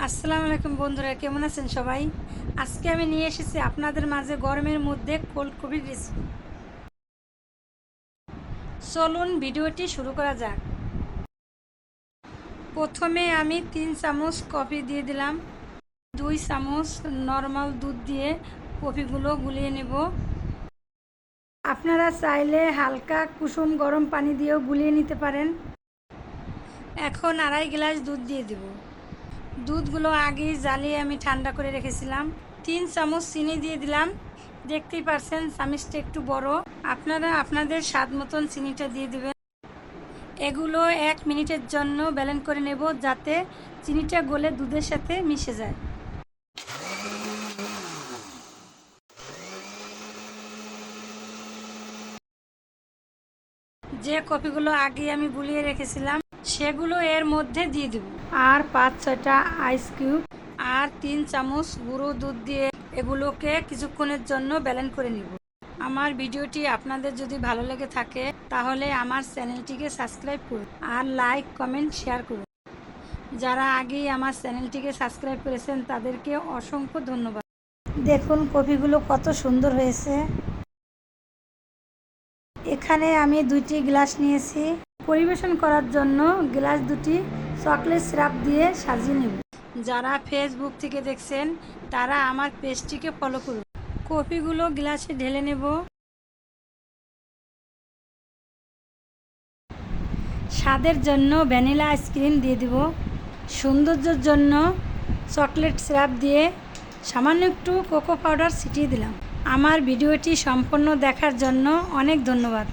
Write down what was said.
আসসালামু আলাইকুম বন্ধুরা, কেমন আছেন সবাই? আজকে আমি নিয়ে এসেছি আপনাদের মাঝে গরমের মধ্যে কোল্ড কফির রেসিপি। চলুন ভিডিওটি শুরু করা যাক। প্রথমে আমি 3 চামচ কফি দিয়ে দিলাম। 2 চামচ নর্মাল দুধ দিয়ে কফিগুলো গুলিয়ে নেব। আপনারা চাইলে হালকা কুসুম গরম পানি দিয়েও গুলিয়ে নিতে পারেন। এখন 2.5 গ্লাস দুধ দিয়ে দেব। দুধগুলো আগেই জ্বালিয়ে আমি ঠান্ডা করে রেখেছিলাম। 3 চামচ চিনি দিয়ে দিলাম। দেখতেই পারছেন চামচটা একটু বড়। আপনারা আপনাদের স্বাদ মতন চিনিটা দিয়ে দেবেন। এগুলো 1 মিনিটের জন্য ব্লেন্ড করে নেব, যাতে চিনিটা গলে দুধের সাথে মিশে যায়। যে কফিগুলো আগে আমি গুলিয়ে রেখেছিলাম সেগুলো এর মধ্যে দিয়ে দেব। আর 5-6টা আইস কিউব আর 3 চামচ গুঁড়ো দুধ দিয়ে এগুলোকে কিছুক্ষণের জন্য ব্লেন্ড করে নিব। আমার ভিডিওটি আপনাদের যদি ভালো লেগে থাকে তাহলে আমার চ্যানেলটিকে সাবস্ক্রাইব করুন আর লাইক কমেন্ট শেয়ার করুন। যারা আগেই আমার চ্যানেলটিকে সাবস্ক্রাইব করেছেন তাদেরকে অসংখ্য ধন্যবাদ। দেখুন কফিগুলো কত সুন্দর হয়েছে। এখানে আমি 2টি গ্লাস নিয়েছি। পরিবেশন করার জন্য গ্লাস দুটি চকলেট সিরাপ দিয়ে সাজিয়ে নেব। যারা ফেসবুক থেকে দেখছেন তারা আমার পেজটিকে ফলো করুন। কফিগুলো গ্লাসে ঢেলে নেব। স্বাদের জন্য ভ্যানিলা আইসক্রিম দিয়ে দেব। সৌন্দর্যের জন্য চকলেট সিরাপ দিয়ে সামান্য একটু কোকো পাউডার ছিটিয়ে দিলাম। আমার ভিডিওটি সম্পূর্ণ দেখার জন্য অনেক ধন্যবাদ।